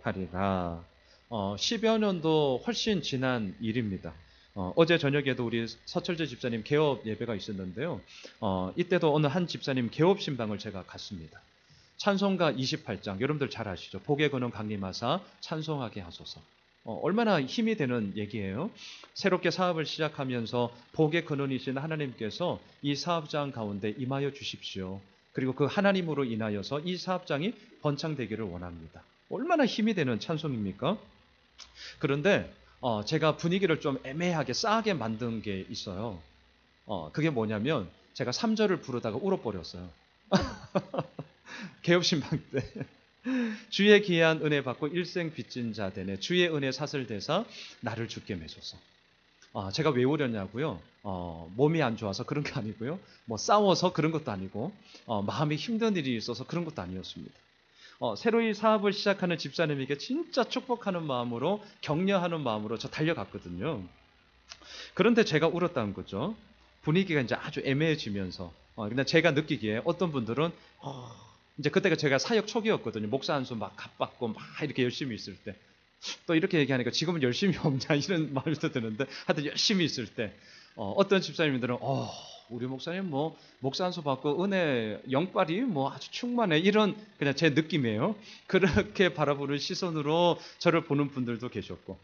하리라. 10여 년도 훨씬 지난 일입니다. 어제 저녁에도 우리 서철재 집사님 개업 예배가 있었는데요. 이때도 어느 한 집사님 개업 신방을 제가 갔습니다. 찬송가 28장, 여러분들 잘 아시죠? 복의 근원 강림하사 찬송하게 하소서. 얼마나 힘이 되는 얘기예요. 새롭게 사업을 시작하면서 복의 근원이신 하나님께서 이 사업장 가운데 임하여 주십시오. 그리고 그 하나님으로 인하여서 이 사업장이 번창되기를 원합니다. 얼마나 힘이 되는 찬송입니까? 그런데 제가 분위기를 좀 애매하게 싸하게 만든 게 있어요. 그게 뭐냐면 제가 3절을 부르다가 울어버렸어요. 개업신방 때. 주의 귀한 은혜 받고 일생 빚진 자 되네. 주의 은혜 사슬대사 나를 주께 매소서. 제가 왜 울었냐고요? 몸이 안 좋아서 그런 게 아니고요. 뭐 싸워서 그런 것도 아니고 마음이 힘든 일이 있어서 그런 것도 아니었습니다. 새로이 사업을 시작하는 집사님에게 진짜 축복하는 마음으로 격려하는 마음으로 저 달려갔거든요. 그런데 제가 울었다는 거죠. 분위기가 이제 아주 애매해지면서 그냥 제가 느끼기에 어떤 분들은 이제 그때가 제가 사역 초기였거든요. 목사 한 수 막 값받고 막 이렇게 열심히 있을 때. 또 이렇게 얘기하니까 지금은 열심히 없냐 이런 말도 드는데 하여튼 열심히 있을 때 어떤 집사님들은 우리 목사님 뭐 목사 한 수 받고 은혜 영빨이 뭐 아주 충만해 이런 그냥 제 느낌이에요. 그렇게 바라보는 시선으로 저를 보는 분들도 계셨고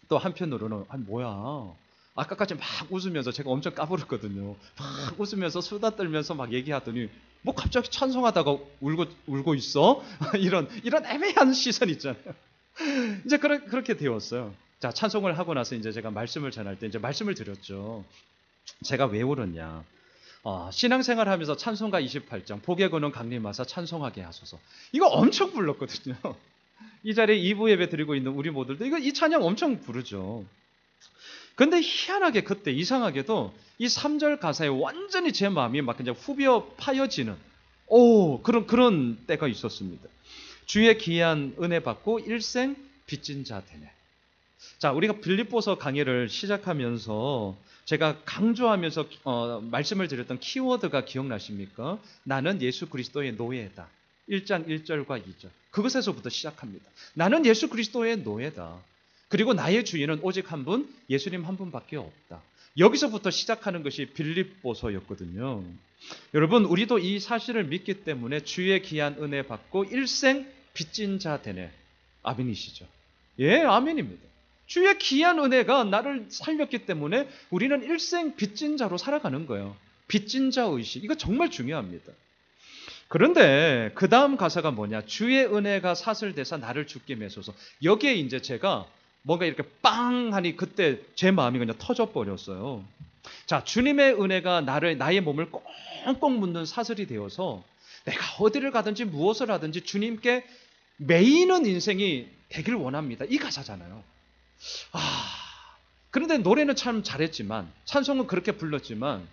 또 한편으로는 뭐야 아까까지 막 웃으면서 제가 엄청 까불었거든요. 막 웃으면서 수다 떨면서 막 얘기하더니 뭐 갑자기 찬송하다가 울고 있어? 이런 애매한 시선 있잖아요. 이제 그렇게 되었어요. 자, 찬송을 하고 나서 이제 제가 말씀을 전할 때 이제 말씀을 드렸죠. 제가 왜 울었냐. 신앙생활 하면서 찬송가 28장, 복의 근원 강림하사 찬송하게 하소서. 이거 엄청 불렀거든요. 이 자리에 2부 예배 드리고 있는 우리 모두도 이 찬양 엄청 부르죠. 근데 희한하게 그때 이상하게도 이 3절 가사에 완전히 제 마음이 막 그냥 후벼 파여지는 그런 때가 있었습니다. 주의 귀한 은혜 받고 일생 빚진 자 되네. 자, 우리가 빌립보서 강의를 시작하면서 제가 강조하면서 말씀을 드렸던 키워드가 기억나십니까? 나는 예수 그리스도의 노예다. 1장 1절과 2절. 그것에서부터 시작합니다. 나는 예수 그리스도의 노예다. 그리고 나의 주인은 오직 한 분, 예수님 한 분밖에 없다. 여기서부터 시작하는 것이 빌립보서였거든요. 여러분, 우리도 이 사실을 믿기 때문에 주의 귀한 은혜 받고 일생 빚진 자 되네. 아멘이시죠? 예, 아멘입니다. 주의 귀한 은혜가 나를 살렸기 때문에 우리는 일생 빚진 자로 살아가는 거예요. 빚진 자 의식. 이거 정말 중요합니다. 그런데 그 다음 가사가 뭐냐? 주의 은혜가 사슬대사 나를 주께 매소서. 여기에 이제 제가 뭔가 이렇게 빵 하니 그때 제 마음이 그냥 터져버렸어요. 자, 주님의 은혜가 나의 몸을 꽁꽁 묶는 사슬이 되어서 내가 어디를 가든지 무엇을 하든지 주님께 매이는 인생이 되길 원합니다. 이 가사잖아요. 그런데 노래는 참 잘했지만 찬송은 그렇게 불렀지만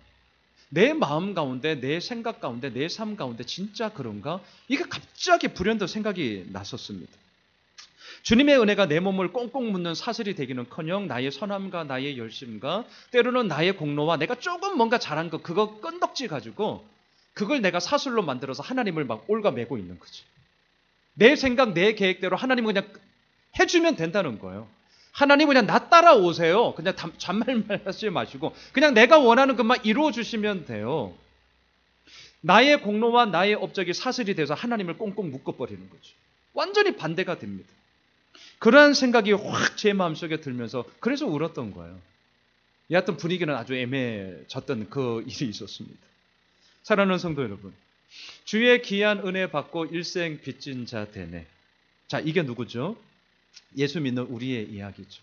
내 마음 가운데 내 생각 가운데 내 삶 가운데 진짜 그런가? 이게 갑자기 불현듯 생각이 났었습니다. 주님의 은혜가 내 몸을 꽁꽁 묶는 사슬이 되기는커녕 나의 선함과 나의 열심과 때로는 나의 공로와 내가 조금 뭔가 잘한 거 그거 끈덕지 가지고 그걸 내가 사슬로 만들어서 하나님을 막 올가매고 있는 거지. 내 생각 내 계획대로 하나님은 그냥 해주면 된다는 거예요. 하나님 그냥 나 따라오세요. 그냥 잔말말 하지 마시고 그냥 내가 원하는 것만 이루어 주시면 돼요. 나의 공로와 나의 업적이 사슬이 돼서 하나님을 꽁꽁 묶어버리는 거죠. 완전히 반대가 됩니다. 그러한 생각이 확 제 마음속에 들면서 그래서 울었던 거예요. 여하튼 분위기는 아주 애매해졌던 그 일이 있었습니다. 사랑하는 성도 여러분, 주의 귀한 은혜 받고 일생 빚진 자 되네. 자, 이게 누구죠? 예수 믿는 우리의 이야기죠.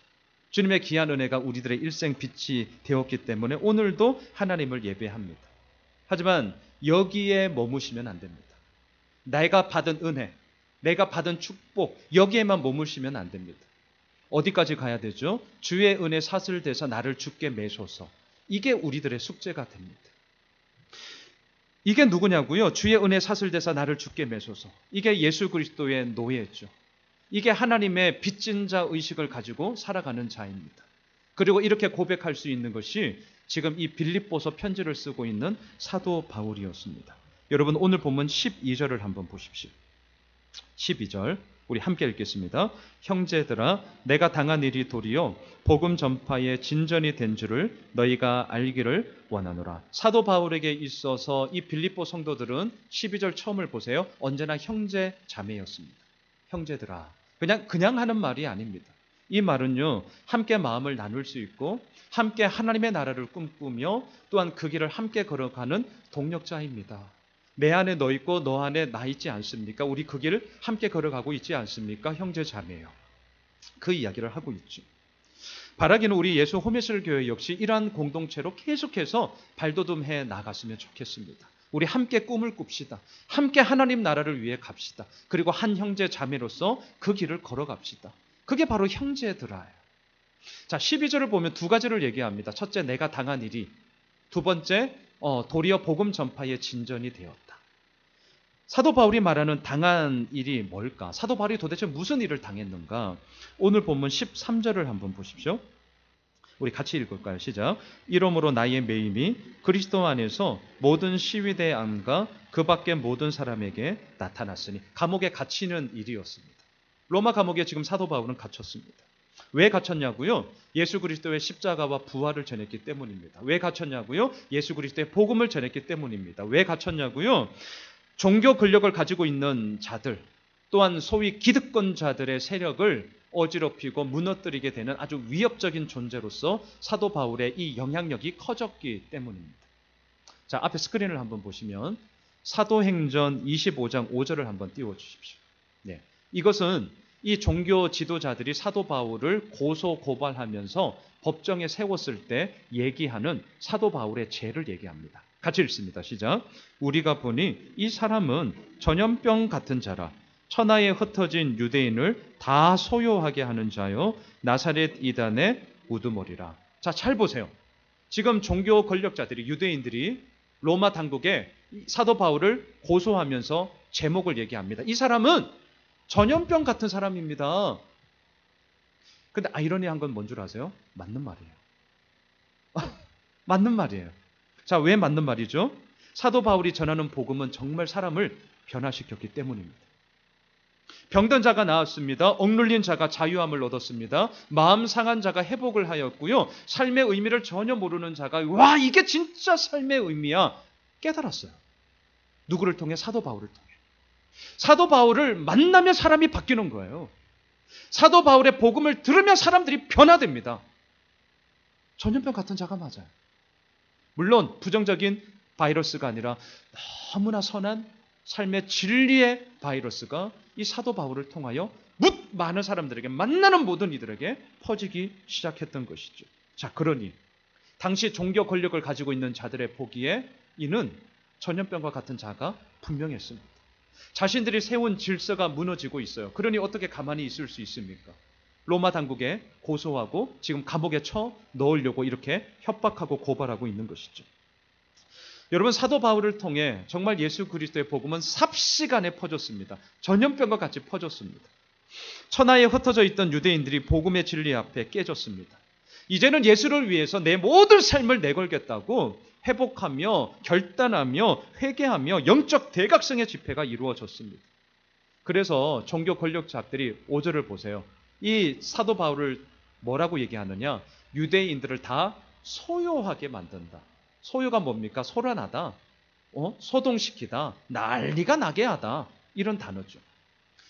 주님의 귀한 은혜가 우리들의 일생 빚이 되었기 때문에 오늘도 하나님을 예배합니다. 하지만 여기에 머무시면 안 됩니다. 내가 받은 은혜, 내가 받은 축복 여기에만 머무시면 안 됩니다. 어디까지 가야 되죠? 주의 은혜 사슬대사 나를 주께 매소서. 이게 우리들의 숙제가 됩니다. 이게 누구냐고요? 주의 은혜 사슬대사 나를 주께 매소서. 이게 예수 그리스도의 노예죠. 이게 하나님의 빚진 자 의식을 가지고 살아가는 자입니다. 그리고 이렇게 고백할 수 있는 것이 지금 이 빌립보서 편지를 쓰고 있는 사도 바울이었습니다. 여러분 오늘 본문 12절을 한번 보십시오. 12절 우리 함께 읽겠습니다. 형제들아, 내가 당한 일이 도리어 복음 전파의 진전이 된 줄을 너희가 알기를 원하노라. 사도 바울에게 있어서 이 빌립보 성도들은 12절 처음을 보세요. 언제나 형제 자매였습니다. 형제들아. 그냥 하는 말이 아닙니다. 이 말은요, 함께 마음을 나눌 수 있고 함께 하나님의 나라를 꿈꾸며 또한 그 길을 함께 걸어가는 동력자입니다. 내 안에 너 있고 너 안에 나 있지 않습니까? 우리 그 길을 함께 걸어가고 있지 않습니까? 형제 자매요. 그 이야기를 하고 있죠. 바라기는 우리 예수 홈에슬 교회 역시 이러한 공동체로 계속해서 발돋움해 나갔으면 좋겠습니다. 우리 함께 꿈을 꿉시다. 함께 하나님 나라를 위해 갑시다. 그리고 한 형제 자매로서 그 길을 걸어갑시다. 그게 바로 형제들아요. 자, 12절을 보면 두 가지를 얘기합니다. 첫째, 내가 당한 일이. 두 번째, 도리어 복음 전파의 진전이 되었다. 사도 바울이 말하는 당한 일이 뭘까? 사도 바울이 도대체 무슨 일을 당했는가? 오늘 본문 13절을 한번 보십시오. 우리 같이 읽을까요? 시작. 이러므로 나의 매임이 그리스도 안에서 모든 시위대 안과 그 밖의 모든 사람에게 나타났으니. 감옥에 갇히는 일이었습니다. 로마 감옥에 지금 사도 바울은 갇혔습니다. 왜 갇혔냐고요? 예수 그리스도의 십자가와 부활을 전했기 때문입니다. 왜 갇혔냐고요? 예수 그리스도의 복음을 전했기 때문입니다. 왜 갇혔냐고요? 종교 권력을 가지고 있는 자들, 또한 소위 기득권자들의 세력을 어지럽히고 무너뜨리게 되는 아주 위협적인 존재로서 사도 바울의 이 영향력이 커졌기 때문입니다. 자, 앞에 스크린을 한번 보시면 사도행전 25장 5절을 한번 띄워주십시오. 네, 이것은 이 종교 지도자들이 사도 바울을 고소 고발하면서 법정에 세웠을 때 얘기하는 사도 바울의 죄를 얘기합니다. 같이 읽습니다. 시작. 우리가 보니 이 사람은 전염병 같은 자라 천하에 흩어진 유대인을 다 소요하게 하는 자요 나사렛 이단의 우두머리라. 자, 잘 보세요. 지금 종교 권력자들이, 유대인들이 로마 당국에 사도 바울을 고소하면서 제목을 얘기합니다. 이 사람은 전염병 같은 사람입니다. 근데 아이러니한 건 뭔 줄 아세요? 맞는 말이에요. 맞는 말이에요. 자, 왜 맞는 말이죠? 사도 바울이 전하는 복음은 정말 사람을 변화시켰기 때문입니다. 병든 자가 나았습니다. 억눌린 자가 자유함을 얻었습니다. 마음 상한 자가 회복을 하였고요. 삶의 의미를 전혀 모르는 자가 와, 이게 진짜 삶의 의미야 깨달았어요. 누구를 통해? 사도 바울을 통해. 사도 바울을 만나면 사람이 바뀌는 거예요. 사도 바울의 복음을 들으면 사람들이 변화됩니다. 전염병 같은 자가 맞아요. 물론 부정적인 바이러스가 아니라 너무나 선한 삶의 진리의 바이러스가 이 사도 바울을 통하여 많은 사람들에게, 만나는 모든 이들에게 퍼지기 시작했던 것이죠. 자, 그러니 당시 종교 권력을 가지고 있는 자들의 보기에 이는 전염병과 같은 자가 분명했습니다. 자신들이 세운 질서가 무너지고 있어요. 그러니 어떻게 가만히 있을 수 있습니까? 로마 당국에 고소하고 지금 감옥에 쳐 넣으려고 이렇게 협박하고 고발하고 있는 것이죠. 여러분, 사도 바울을 통해 정말 예수 그리스도의 복음은 삽시간에 퍼졌습니다. 전염병과 같이 퍼졌습니다. 천하에 흩어져 있던 유대인들이 복음의 진리 앞에 깨졌습니다. 이제는 예수를 위해서 내 모든 삶을 내걸겠다고 회복하며 결단하며 회개하며 영적 대각성의 집회가 이루어졌습니다. 그래서 종교 권력자들이 5절을 보세요. 이 사도 바울을 뭐라고 얘기하느냐? 유대인들을 다 소요하게 만든다. 소요가 뭡니까? 소란하다, 소동시키다, 난리가 나게 하다, 이런 단어죠.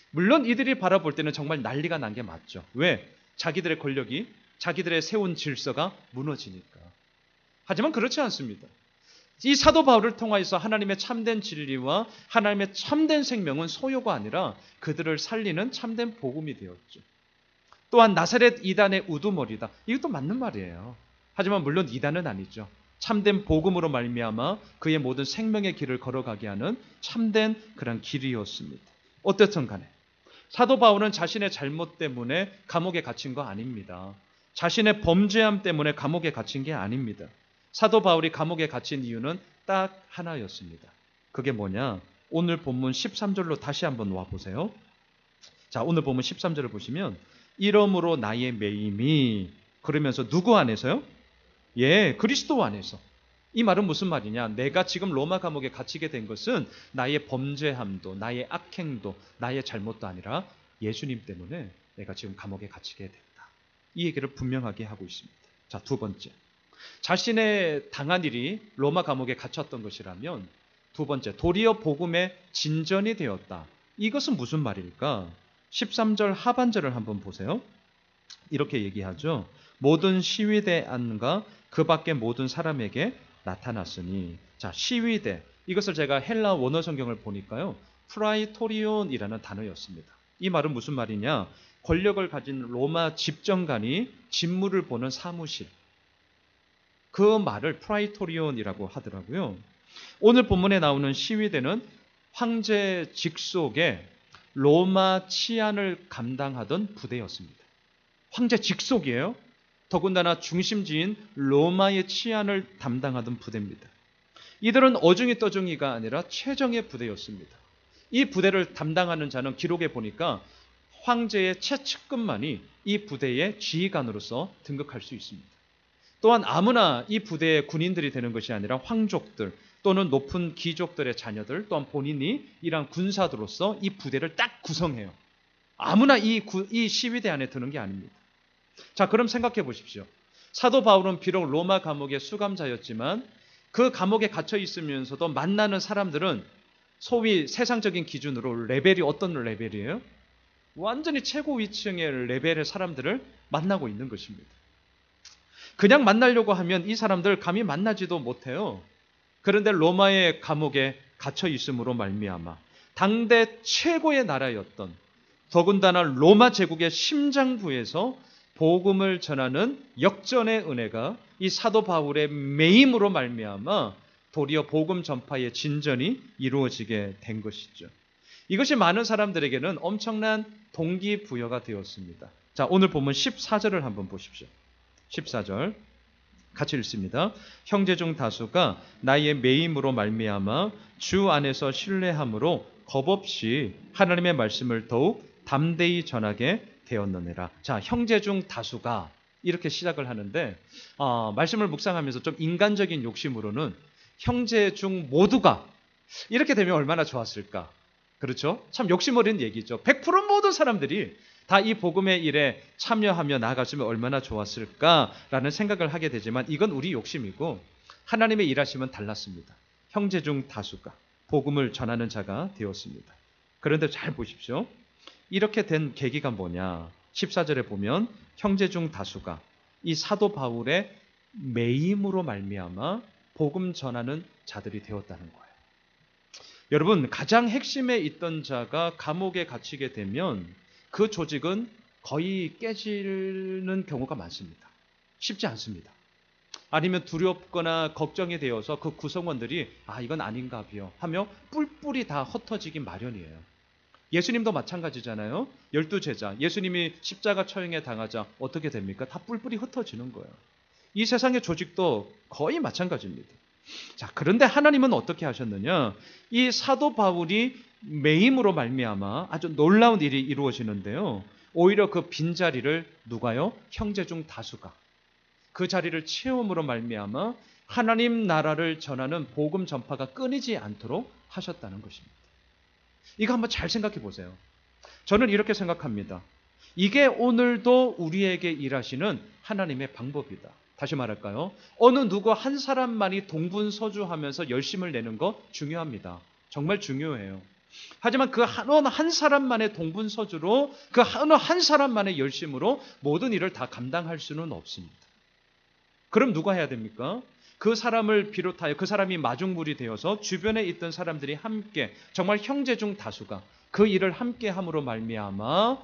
물론 이들이 바라볼 때는 정말 난리가 난 게 맞죠. 왜? 자기들의 권력이, 자기들의 세운 질서가 무너지니까. 하지만 그렇지 않습니다. 이 사도 바울을 통하여서 하나님의 참된 진리와 하나님의 참된 생명은 소요가 아니라 그들을 살리는 참된 복음이 되었죠. 또한 나사렛 이단의 우두머리다. 이것도 맞는 말이에요. 하지만 물론 이단은 아니죠. 참된 복음으로 말미암아 그의 모든 생명의 길을 걸어가게 하는 참된 그런 길이었습니다. 어떻든 간에 사도 바울은 자신의 잘못 때문에 감옥에 갇힌 거 아닙니다. 자신의 범죄함 때문에 감옥에 갇힌 게 아닙니다. 사도 바울이 감옥에 갇힌 이유는 딱 하나였습니다. 그게 뭐냐? 오늘 본문 13절로 다시 한번 와보세요. 자, 오늘 본문 13절을 보시면 이러므로 나의 매임이, 그러면서 누구 안에서요? 예, 그리스도 안에서. 이 말은 무슨 말이냐? 내가 지금 로마 감옥에 갇히게 된 것은 나의 범죄함도, 나의 악행도, 나의 잘못도 아니라 예수님 때문에 내가 지금 감옥에 갇히게 됐다. 이 얘기를 분명하게 하고 있습니다. 자, 두 번째. 자신의 당한 일이 로마 감옥에 갇혔던 것이라면 두 번째, 도리어 복음의 진전이 되었다. 이것은 무슨 말일까? 13절 하반절을 한번 보세요. 이렇게 얘기하죠. 모든 시위대 안과 그 밖의 모든 사람에게 나타났으니. 자, 시위대. 이것을 제가 헬라 원어 성경을 보니까요. 프라이토리온이라는 단어였습니다. 이 말은 무슨 말이냐? 권력을 가진 로마 집정관이 직무를 보는 사무실. 그 말을 프라이토리온이라고 하더라고요. 오늘 본문에 나오는 시위대는 황제 직속의 로마 치안을 감당하던 부대였습니다. 황제 직속이에요. 더군다나 중심지인 로마의 치안을 담당하던 부대입니다. 이들은 어중이 떠중이가 아니라 최정예 부대였습니다. 이 부대를 담당하는 자는 기록에 보니까 황제의 최측근만이 이 부대의 지휘관으로서 등극할 수 있습니다. 또한 아무나 이 부대의 군인들이 되는 것이 아니라 황족들 또는 높은 귀족들의 자녀들 또한 본인이 이러한 군사들로서 이 부대를 딱 구성해요. 아무나 이 시위대 안에 드는 게 아닙니다. 자, 그럼 생각해 보십시오. 사도 바울은 비록 로마 감옥의 수감자였지만 그 감옥에 갇혀 있으면서도 만나는 사람들은 소위 세상적인 기준으로 레벨이 어떤 레벨이에요? 완전히 최고 위층의 레벨의 사람들을 만나고 있는 것입니다. 그냥 만나려고 하면 이 사람들 감히 만나지도 못해요. 그런데 로마의 감옥에 갇혀 있음으로 말미암아 당대 최고의 나라였던 더군다나 로마 제국의 심장부에서 복음을 전하는 역전의 은혜가 이 사도 바울의 매임으로 말미암아 도리어 복음 전파의 진전이 이루어지게 된 것이죠. 이것이 많은 사람들에게는 엄청난 동기부여가 되었습니다. 자, 오늘 본문 14절을 한번 보십시오. 14절 같이 읽습니다. 형제 중 다수가 나의 매임으로 말미암아 주 안에서 신뢰함으로 겁없이 하나님의 말씀을 더욱 담대히 전하게 되었느니라. 자, 형제 중 다수가 이렇게 시작을 하는데 말씀을 묵상하면서 좀 인간적인 욕심으로는 형제 중 모두가 이렇게 되면 얼마나 좋았을까. 그렇죠? 참 욕심 어린 얘기죠. 100% 모든 사람들이 다 이 복음의 일에 참여하며 나아갔으면 얼마나 좋았을까라는 생각을 하게 되지만 이건 우리 욕심이고 하나님의 일하심은 달랐습니다. 형제 중 다수가 복음을 전하는 자가 되었습니다. 그런데 잘 보십시오. 이렇게 된 계기가 뭐냐? 14절에 보면 형제 중 다수가 이 사도 바울의 매임으로 말미암아 복음 전하는 자들이 되었다는 거예요. 여러분, 가장 핵심에 있던 자가 감옥에 갇히게 되면 그 조직은 거의 깨지는 경우가 많습니다. 쉽지 않습니다. 아니면 두렵거나 걱정이 되어서 그 구성원들이 이건 아닌가 봐요 하며 뿔뿔이 다 흩어지기 마련이에요. 예수님도 마찬가지잖아요. 12제자, 예수님이 십자가 처형에 당하자 어떻게 됩니까? 다 뿔뿔이 흩어지는 거예요. 이 세상의 조직도 거의 마찬가지입니다. 자, 그런데 하나님은 어떻게 하셨느냐? 이 사도 바울이 매임으로 말미암아 아주 놀라운 일이 이루어지는데요. 오히려 그 빈자리를 누가요? 형제 중 다수가 그 자리를 채움으로 말미암아 하나님 나라를 전하는 복음 전파가 끊이지 않도록 하셨다는 것입니다. 이거 한번 잘 생각해 보세요. 저는 이렇게 생각합니다. 이게 오늘도 우리에게 일하시는 하나님의 방법이다. 다시 말할까요? 어느 누구 한 사람만이 동분서주하면서 열심을 내는 거 중요합니다. 정말 중요해요. 하지만 그 어느 한 사람만의 동분서주로 그 어느 한 사람만의 열심으로 모든 일을 다 감당할 수는 없습니다. 그럼 누가 해야 됩니까? 그 사람을 비롯하여 그 사람이 마중물이 되어서 주변에 있던 사람들이 함께 정말 형제 중 다수가 그 일을 함께 함으로 말미암아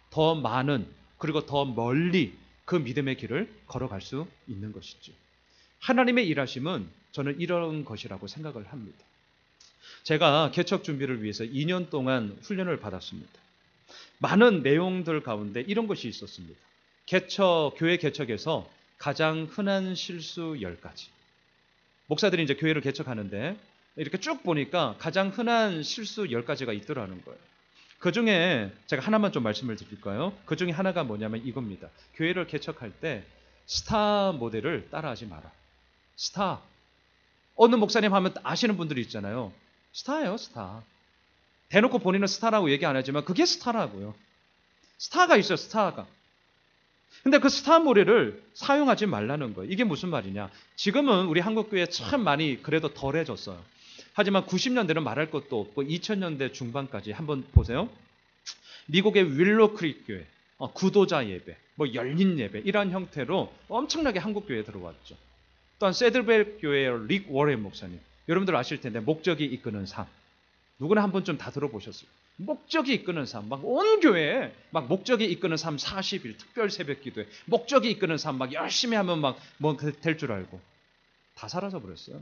더 많은 그리고 더 멀리 그 믿음의 길을 걸어갈 수 있는 것이죠. 하나님의 일하심은 저는 이런 것이라고 생각을 합니다. 제가 개척 준비를 위해서 2년 동안 훈련을 받았습니다. 많은 내용들 가운데 이런 것이 있었습니다. 교회 개척에서 가장 흔한 실수 10가지. 목사들이 이제 교회를 개척하는데 이렇게 쭉 보니까 가장 흔한 실수 10가지가 있더라는 거예요. 그 중에 제가 하나만 좀 말씀을 드릴까요? 그 중에 하나가 뭐냐면 이겁니다. 교회를 개척할 때 스타 모델을 따라하지 마라. 스타. 어느 목사님 하면 아시는 분들이 있잖아요. 스타예요, 스타. 대놓고 본인은 스타라고 얘기 안 하지만 그게 스타라고요. 스타가 있어요, 스타가. 근데 그 스타 모델을 사용하지 말라는 거예요. 이게 무슨 말이냐? 지금은 우리 한국교회 참 많이 그래도 덜해졌어요. 하지만 90년대는 말할 것도 없고 2000년대 중반까지 한번 보세요. 미국의 윌로 크릭 교회, 구도자 예배, 뭐 열린 예배 이런 형태로 엄청나게 한국교회에 들어왔죠. 또한 세들벨 교회의 릭 워렌 목사님, 여러분들 아실 텐데 목적이 이끄는 삶. 누구나 한 번쯤 다 들어보셨어요. 목적이 이끄는 삶, 막 온 교회에 막 목적이 이끄는 삶 40일 특별 새벽 기도에 목적이 이끄는 삶 막 열심히 하면 막 뭐 될 줄 알고 다 사라져 버렸어요.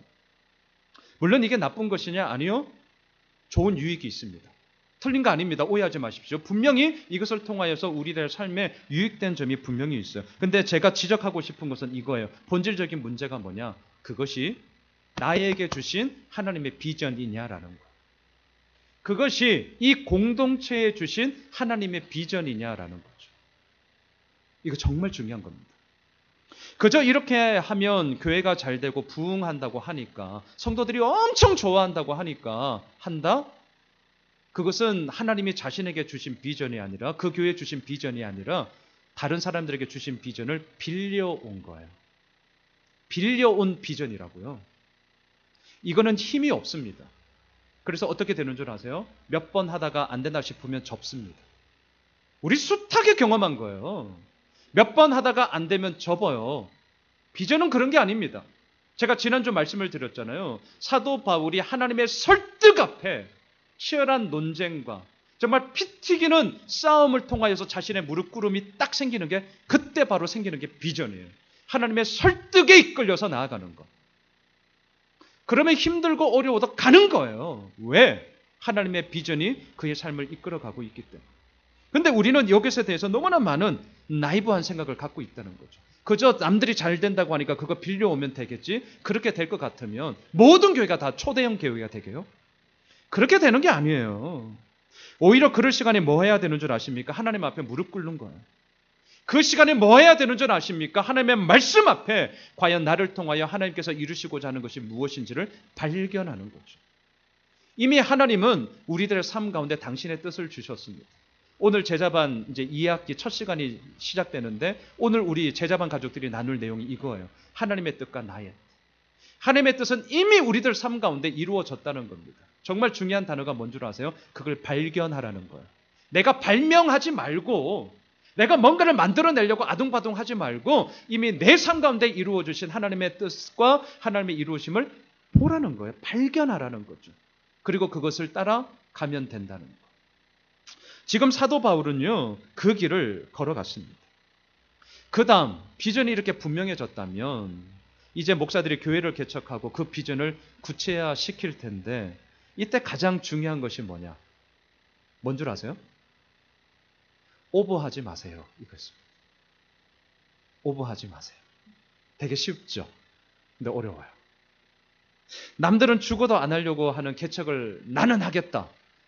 물론 이게 나쁜 것이냐? 아니요. 좋은 유익이 있습니다. 틀린 거 아닙니다. 오해하지 마십시오. 분명히 이것을 통하여서 우리들 삶에 유익된 점이 분명히 있어요. 근데 제가 지적하고 싶은 것은 이거예요. 본질적인 문제가 뭐냐? 그것이 나에게 주신 하나님의 비전이냐라는 거예요. 그것이 이 공동체에 주신 하나님의 비전이냐라는 거죠. 이거 정말 중요한 겁니다. 그저 이렇게 하면 교회가 잘 되고 부흥한다고 하니까, 성도들이 엄청 좋아한다고 하니까 한다? 그것은 하나님이 자신에게 주신 비전이 아니라, 그 교회에 주신 비전이 아니라 다른 사람들에게 주신 비전을 빌려온 거예요. 빌려온 비전이라고요. 이거는 힘이 없습니다. 그래서 어떻게 되는 줄 아세요? 몇 번 하다가 안 된다 싶으면 접습니다. 우리 숱하게 경험한 거예요. 몇 번 하다가 안 되면 접어요. 비전은 그런 게 아닙니다. 제가 지난주 말씀을 드렸잖아요. 사도 바울이 하나님의 설득 앞에 치열한 논쟁과 정말 피 튀기는 싸움을 통하여서 자신의 무릎 꿇음이 딱 생기는 게, 그때 바로 생기는 게 비전이에요. 하나님의 설득에 이끌려서 나아가는 것. 그러면 힘들고 어려워도 가는 거예요. 왜? 하나님의 비전이 그의 삶을 이끌어가고 있기 때문에. 근데 우리는 이것에 대해서 너무나 많은 나이브한 생각을 갖고 있다는 거죠. 그저 남들이 잘 된다고 하니까 그거 빌려오면 되겠지? 그렇게 될 것 같으면 모든 교회가 다 초대형 교회가 되게요? 그렇게 되는 게 아니에요. 오히려 그럴 시간에 뭐 해야 되는 줄 아십니까? 하나님 앞에 무릎 꿇는 거예요. 그 시간에 뭐 해야 되는 줄 아십니까? 하나님의 말씀 앞에 과연 나를 통하여 하나님께서 이루시고자 하는 것이 무엇인지를 발견하는 거죠. 이미 하나님은 우리들의 삶 가운데 당신의 뜻을 주셨습니다. 오늘 제자반 이제 2학기 첫 시간이 시작되는데, 오늘 우리 제자반 가족들이 나눌 내용이 이거예요. 하나님의 뜻과 나의 뜻. 하나님의 뜻은 이미 우리들 삶 가운데 이루어졌다는 겁니다. 정말 중요한 단어가 뭔 줄 아세요? 그걸 발견하라는 거예요. 내가 발명하지 말고, 내가 뭔가를 만들어내려고 아둥바둥 하지 말고 이미 내 삶 가운데 이루어 주신 하나님의 뜻과 하나님의 이루어심을 보라는 거예요. 발견하라는 거죠. 그리고 그것을 따라가면 된다는 거예요. 지금 사도 바울은요, 그 길을 걸어갔습니다. 그 다음 비전이 이렇게 분명해졌다면 이제 목사들이 교회를 개척하고 그 비전을 구체화시킬 텐데, 이때 가장 중요한 것이 뭐냐? 뭔 줄 아세요? 오버하지 마세요. 이것입니다. 오버하지 마세요. 되게 쉽죠? 근데 어려워요. 남들은 죽어도 안 하려고 하는 개척을 나는 하겠다.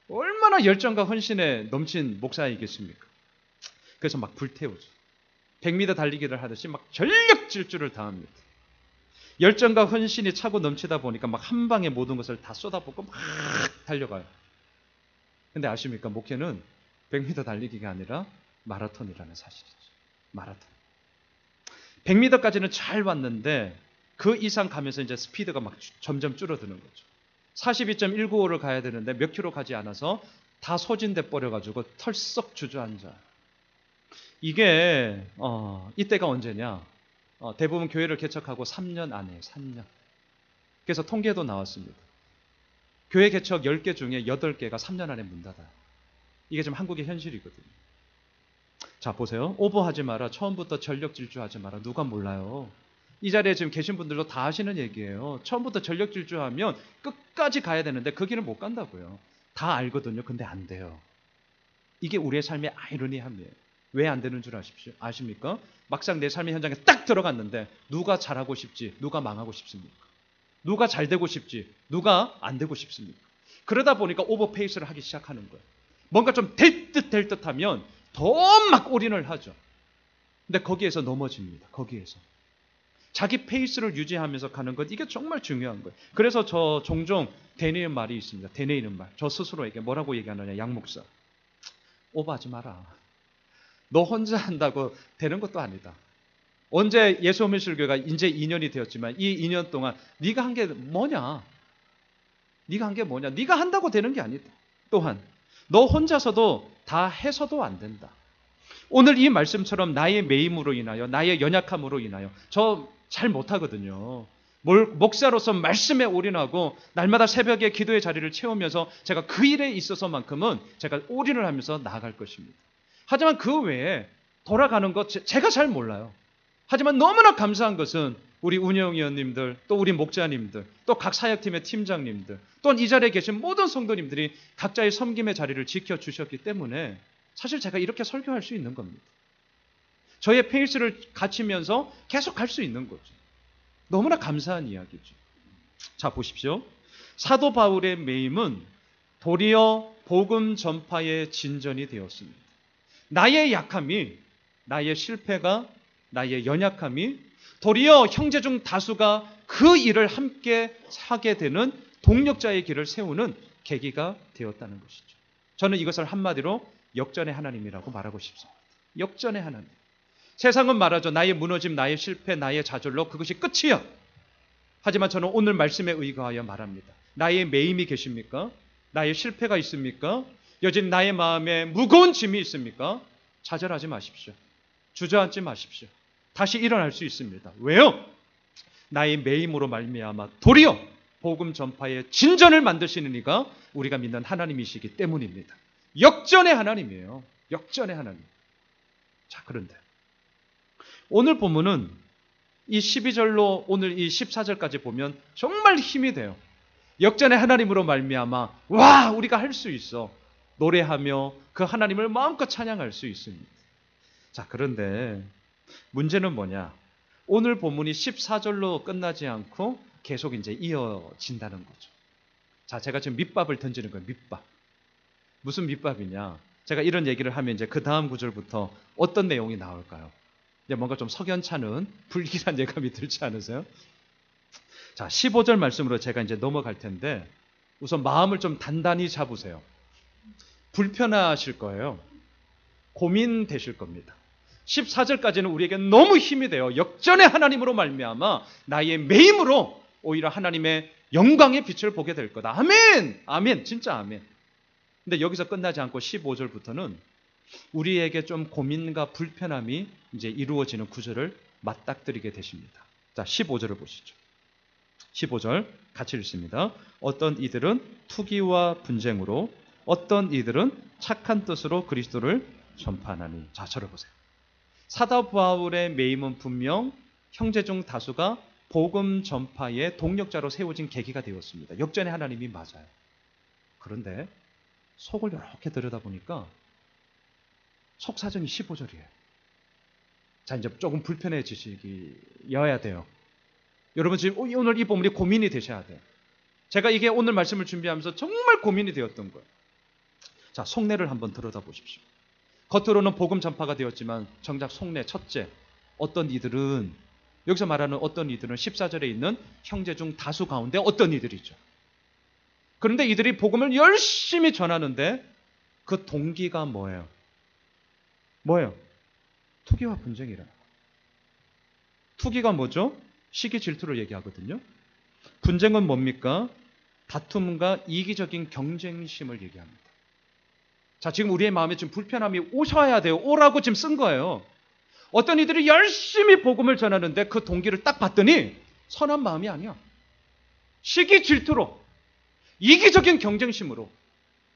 얼마나 열정과 헌신에 넘친 목사이겠습니까? 그래서 막 불태우죠. 100m 달리기를 하듯이 막 전력 질주를 다합니다. 열정과 헌신이 차고 넘치다 보니까 막 한 방에 모든 것을 다 쏟아붓고 막 달려가요. 근데 아십니까? 목회는 100m 달리기가 아니라 마라톤이라는 사실이죠. 마라톤. 100m까지는 잘 왔는데 그 이상 가면서 이제 스피드가 막 점점 줄어드는 거죠. 42.195를 가야 되는데 몇 킬로 가지 않아서 다 소진돼 버려가지고 털썩 주저앉아. 이게 이때가 언제냐? 대부분 교회를 개척하고 3년 안에 3년. 그래서 통계도 나왔습니다. 교회 개척 10개 중에 8개가 3년 안에 문 닫아요. 이게 지금 한국의 현실이거든요. 자, 보세요. 오버하지 마라. 처음부터 전력 질주하지 마라. 누가 몰라요? 이 자리에 지금 계신 분들도 다 하시는 얘기예요. 처음부터 전력 질주하면 끝까지 가야 되는데 그 길을 못 간다고요. 다 알거든요. 근데 안 돼요. 이게 우리의 삶의 아이러니함이에요. 왜 안 되는 줄 아십니까? 막상 내 삶의 현장에 딱 들어갔는데 누가 잘하고 싶지, 누가 망하고 싶습니까? 누가 잘 되고 싶지, 누가 안 되고 싶습니까? 그러다 보니까 오버페이스를 하기 시작하는 거예요. 뭔가 좀 될 듯 하면 더 막 올인을 하죠. 근데 거기에서 넘어집니다. 거기에서. 자기 페이스를 유지하면서 가는 것, 이게 정말 중요한 거예요. 그래서 저 종종 되뇌이는 말이 있습니다. 되뇌이는 말. 저 스스로에게 뭐라고 얘기하느냐, 양 목사. 오버하지 마라. 너 혼자 한다고 되는 것도 아니다. 언제 예수오밀실교가 이제 2년이 되었지만 이 2년 동안 네가 한 게 뭐냐? 네가 한 게 뭐냐? 네가 한다고 되는 게 아니다. 또한 너 혼자서도 다 해서도 안 된다. 오늘 이 말씀처럼 나의 매임으로 인하여 나의 연약함으로 인하여 저 잘 못하거든요. 목사로서 말씀에 올인하고 날마다 새벽에 기도의 자리를 채우면서 제가 그 일에 있어서만큼은 제가 올인을 하면서 나아갈 것입니다. 하지만 그 외에 돌아가는 것 제가 잘 몰라요. 하지만 너무나 감사한 것은 우리 운영위원님들, 또 우리 목자님들, 또 각 사역팀의 팀장님들, 또한 이 자리에 계신 모든 성도님들이 각자의 섬김의 자리를 지켜주셨기 때문에 사실 제가 이렇게 설교할 수 있는 겁니다. 저의 페이스를 갖추면서 계속 갈 수 있는 거죠. 너무나 감사한 이야기죠. 자, 보십시오. 사도 바울의 매임은 도리어 복음 전파의 진전이 되었습니다. 나의 약함이, 나의 실패가, 나의 연약함이 도리어 형제 중 다수가 그 일을 함께 하게 되는 동력자의 길을 세우는 계기가 되었다는 것이죠. 저는 이것을 한마디로 역전의 하나님이라고 말하고 싶습니다. 역전의 하나님. 세상은 말하죠. 나의 무너짐, 나의 실패, 나의 좌절로 그것이 끝이야. 하지만 저는 오늘 말씀에 의거하여 말합니다. 나의 매임이 계십니까? 나의 실패가 있습니까? 여전히 나의 마음에 무거운 짐이 있습니까? 좌절하지 마십시오. 주저앉지 마십시오. 다시 일어날 수 있습니다. 왜요? 나의 매임으로 말미암아 도리어 복음 전파의 진전을 만드시는 이가 우리가 믿는 하나님이시기 때문입니다. 역전의 하나님이에요. 역전의 하나님. 자, 그런데 오늘 본문은 이 12절로 오늘 이 14절까지 보면 정말 힘이 돼요. 역전의 하나님으로 말미암아 와, 우리가 할 수 있어. 노래하며 그 하나님을 마음껏 찬양할 수 있습니다. 자, 그런데 문제는 뭐냐? 오늘 본문이 14절로 끝나지 않고 계속 이제 이어진다는 거죠. 자, 제가 지금 밑밥을 던지는 거예요. 밑밥. 무슨 밑밥이냐? 제가 이런 얘기를 하면 이제 그 다음 구절부터 어떤 내용이 나올까요? 이제 뭔가 좀 석연찮은 불길한 예감이 들지 않으세요? 자, 15절 말씀으로 제가 이제 넘어갈 텐데 우선 마음을 좀 단단히 잡으세요. 불편하실 거예요. 고민되실 겁니다. 14절까지는 우리에게 너무 힘이 돼요. 역전의 하나님으로 말미암아 나의 매임으로 오히려 하나님의 영광의 빛을 보게 될 거다. 아멘! 아멘! 진짜 아멘. 근데 여기서 끝나지 않고 15절부터는 우리에게 좀 고민과 불편함이 이제 이루어지는 구절을 맞닥뜨리게 되십니다. 자, 15절을 보시죠. 15절 같이 읽습니다. 어떤 이들은 투기와 분쟁으로, 어떤 이들은 착한 뜻으로 그리스도를 전파하나니. 자, 저를 보세요. 사도 바울의 매임은 분명 형제 중 다수가 복음 전파의 동력자로 세워진 계기가 되었습니다. 역전의 하나님이 맞아요. 그런데 속을 이렇게 들여다보니까 속사정이 15절이에요. 자, 이제 조금 불편해지시기여야 돼요. 여러분 지금 오늘 이 본문이 고민이 되셔야 돼요. 제가 이게 오늘 말씀을 준비하면서 정말 고민이 되었던 거예요. 자, 속내를 한번 들여다보십시오. 겉으로는 복음 전파가 되었지만 정작 속내 첫째, 어떤 이들은, 여기서 말하는 어떤 이들은 14절에 있는 형제 중 다수 가운데 어떤 이들이죠. 그런데 이들이 복음을 열심히 전하는데 그 동기가 뭐예요? 뭐예요? 투기와 분쟁이라. 투기가 뭐죠? 시기 질투를 얘기하거든요. 분쟁은 뭡니까? 다툼과 이기적인 경쟁심을 얘기합니다. 자, 지금 우리의 마음에 지금 불편함이 오셔야 돼요. 오라고 지금 쓴 거예요. 어떤 이들이 열심히 복음을 전하는데 그 동기를 딱 봤더니 선한 마음이 아니야. 시기 질투로, 이기적인 경쟁심으로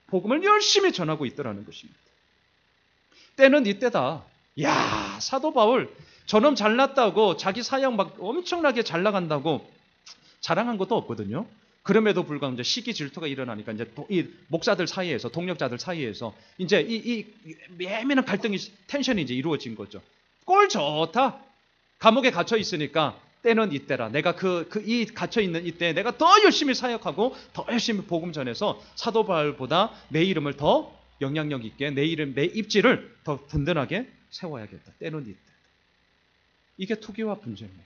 복음을 열심히 전하고 있더라는 것입니다. 때는 이때다. 야, 사도 바울 저놈 잘났다고 자기 사역 막 엄청나게 잘 나간다고 자랑한 것도 없거든요. 그럼에도 불구하고 이제 시기 질투가 일어나니까 이제 이 목사들 사이에서, 동력자들 사이에서 이제 이 예민한 갈등이, 텐션이 이제 이루어진 거죠. 꼴 좋다. 감옥에 갇혀 있으니까 때는 이때라. 내가 이 갇혀 있는 이때에 내가 더 열심히 사역하고 더 열심히 복음 전해서 사도 바울보다 내 이름을 더 영향력 있게, 내 입지를 더 든든하게 세워야겠다. 때는 이때. 이게 투기와 분쟁이에요.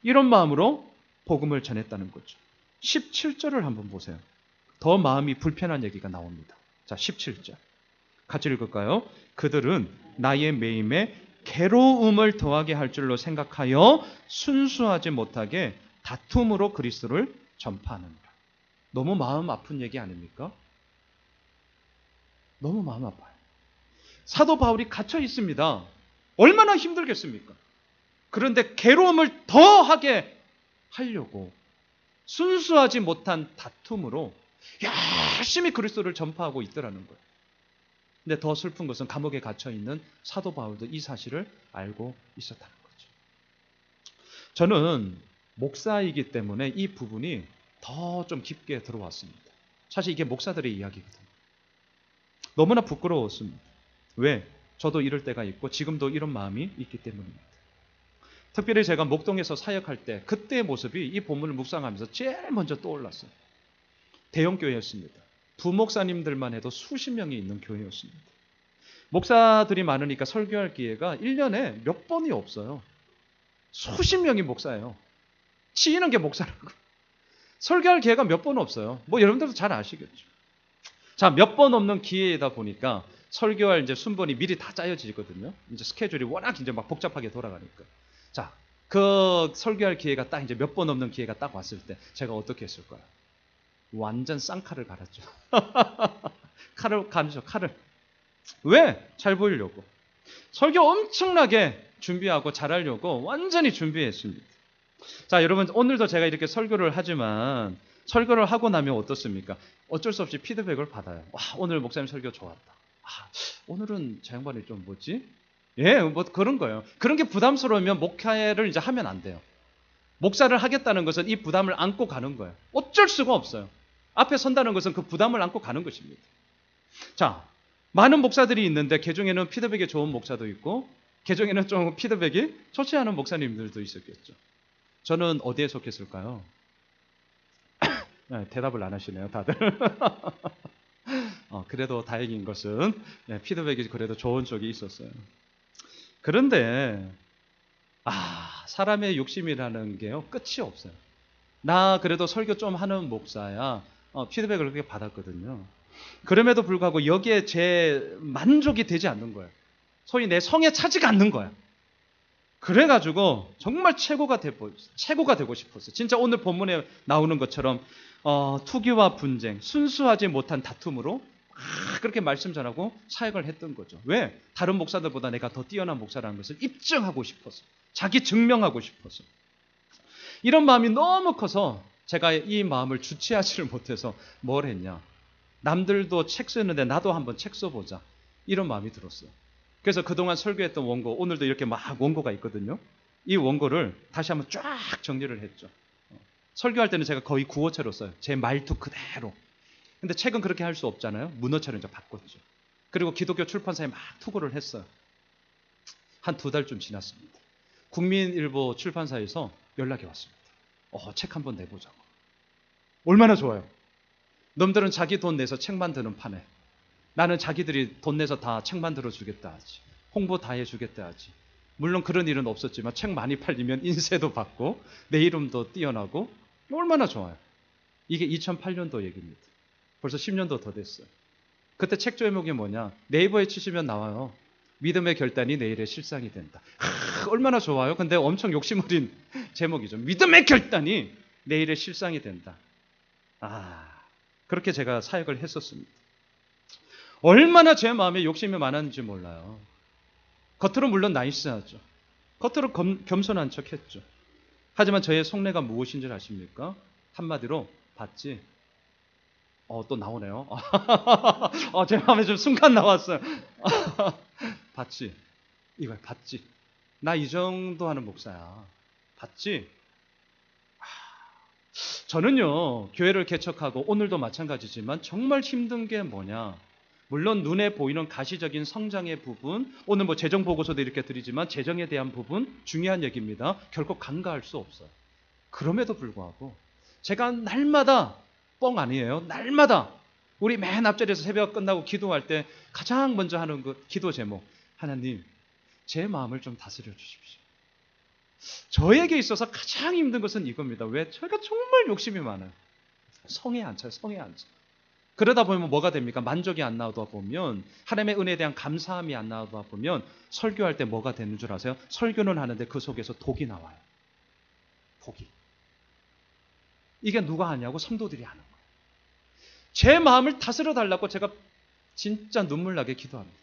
이런 마음으로 복음을 전했다는 거죠. 17절을 한번 보세요. 더 마음이 불편한 얘기가 나옵니다. 자, 17절. 같이 읽을까요? 그들은 나의 매임에 괴로움을 더하게 할 줄로 생각하여 순수하지 못하게 다툼으로 그리스도를 전파하느니라. 너무 마음 아픈 얘기 아닙니까? 너무 마음 아파요. 사도 바울이 갇혀 있습니다. 얼마나 힘들겠습니까? 그런데 괴로움을 더하게 하려고 순수하지 못한 다툼으로 열심히 그리스도를 전파하고 있더라는 거예요. 근데 더 슬픈 것은 감옥에 갇혀 있는 사도 바울도 이 사실을 알고 있었다는 거죠. 저는 목사이기 때문에 이 부분이 더 좀 깊게 들어왔습니다. 사실 이게 목사들의 이야기거든요. 너무나 부끄러웠습니다. 왜? 저도 이럴 때가 있고 지금도 이런 마음이 있기 때문입니다. 특별히 제가 목동에서 사역할 때 그때의 모습이 이 본문을 묵상하면서 제일 먼저 떠올랐어요. 대형 교회였습니다. 부목사님들만 해도 수십 명이 있는 교회였습니다. 목사들이 많으니까 설교할 기회가 1년에 몇 번이 없어요. 수십 명이 목사예요. 치이는 게 목사라고. 설교할 기회가 몇 번 없어요. 뭐 여러분들도 잘 아시겠죠. 자, 몇 번 없는 기회이다 보니까 설교할 이제 순번이 미리 다 짜여지거든요. 이제 스케줄이 워낙 이제 막 복잡하게 돌아가니까. 자, 그 설교할 기회가 딱 이제 몇 번 없는 기회가 딱 왔을 때 제가 어떻게 했을까요? 완전 쌍칼을 갈았죠. 칼을 가죠, 칼을. 왜? 잘 보이려고. 설교 엄청나게 준비하고 잘하려고 완전히 준비했습니다. 자, 여러분 오늘도 제가 이렇게 설교를 하지만 설교를 하고 나면 어떻습니까? 어쩔 수 없이 피드백을 받아요. 와, 오늘 목사님 설교 좋았다. 아, 오늘은 저 양반이 좀 뭐지? 예, 뭐 그런 거예요. 그런 게 부담스러우면 목회를 이제 하면 안 돼요. 목사를 하겠다는 것은 이 부담을 안고 가는 거예요. 어쩔 수가 없어요. 앞에 선다는 것은 그 부담을 안고 가는 것입니다. 자, 많은 목사들이 있는데 개중에는 피드백이 좋은 목사도 있고 개중에는 좀 피드백이 좋지 않은 목사님들도 있었겠죠. 저는 어디에 속했을까요? 네, 대답을 안 하시네요, 다들. 그래도 다행인 것은 피드백이 그래도 좋은 쪽이 있었어요. 그런데 사람의 욕심이라는 게요, 끝이 없어요. 나 그래도 설교 좀 하는 목사야 피드백을 그렇게 받았거든요. 그럼에도 불구하고 여기에 제 만족이 되지 않는 거예요. 소위 내 성에 차지가 않는 거예요. 그래가지고 정말 최고가 되고 싶었어요. 진짜 오늘 본문에 나오는 것처럼 투기와 분쟁, 순수하지 못한 다툼으로 그렇게 말씀 전하고 사역을 했던 거죠. 왜? 다른 목사들보다 내가 더 뛰어난 목사라는 것을 입증하고 싶어서, 자기 증명하고 싶어서. 이런 마음이 너무 커서 제가 이 마음을 주체하지를 못해서 뭘 했냐. 남들도 책 쓰는데 나도 한번 책 써보자. 이런 마음이 들었어요. 그래서 그동안 설교했던 원고, 오늘도 이렇게 막 원고가 있거든요. 이 원고를 다시 한번 쫙 정리를 했죠. 설교할 때는 제가 거의 구어체로 써요. 제 말투 그대로. 근데 책은 그렇게 할 수 없잖아요. 문어체로 이제 바꿨죠. 그리고 기독교 출판사에 막 투고를 했어요. 한 2달쯤 지났습니다. 국민일보 출판사에서 연락이 왔습니다. 책 한번 내보자고. 얼마나 좋아요. 놈들은 자기 돈 내서 책 만드는 판에 나는 자기들이 돈 내서 다 책 만들어 주겠다 하지. 홍보 다 해주겠다 하지. 물론 그런 일은 없었지만 책 많이 팔리면 인세도 받고 내 이름도 뛰어나고 얼마나 좋아요. 이게 2008년도 얘기입니다. 벌써 10년도 더 됐어요. 그때 책 제목이 뭐냐. 네이버에 치시면 나와요. 믿음의 결단이 내일의 실상이 된다. 얼마나 좋아요. 근데 엄청 욕심 어린 제목이죠. 믿음의 결단이 내일의 실상이 된다. 그렇게 제가 사역을 했었습니다. 얼마나 제 마음에 욕심이 많았는지 몰라요. 겉으로 물론 나이스하죠. 겉으로 겸손한 척했죠. 하지만 저의 속내가 무엇인 줄 아십니까? 한마디로 봤지. 또 나오네요. 제 마음에 좀 순간 나왔어요. 봤지. 이거 봤지. 나 이 정도 하는 목사야. 봤지. 저는요, 교회를 개척하고 오늘도 마찬가지지만 정말 힘든 게 뭐냐. 물론 눈에 보이는 가시적인 성장의 부분, 오늘 뭐 재정 보고서도 이렇게 드리지만 재정에 대한 부분 중요한 얘기입니다. 결코 간과할 수 없어요. 그럼에도 불구하고 제가 날마다 뻥 아니에요. 날마다 우리 맨 앞자리에서 새벽 끝나고 기도할 때 가장 먼저 하는 그 기도 제목, 하나님 제 마음을 좀 다스려 주십시오. 저에게 있어서 가장 힘든 것은 이겁니다. 왜? 제가 정말 욕심이 많아요. 성에 안 차요. 성에 안 차. 그러다 보면 뭐가 됩니까? 만족이 안 나오다 보면, 하나님의 은혜에 대한 감사함이 안 나오다 보면 설교할 때 뭐가 되는 줄 아세요? 설교는 하는데 그 속에서 독이 나와요. 독이. 이게 누가 하냐고? 성도들이 하는 거예요. 제 마음을 다스려 달라고 제가 진짜 눈물 나게 기도합니다.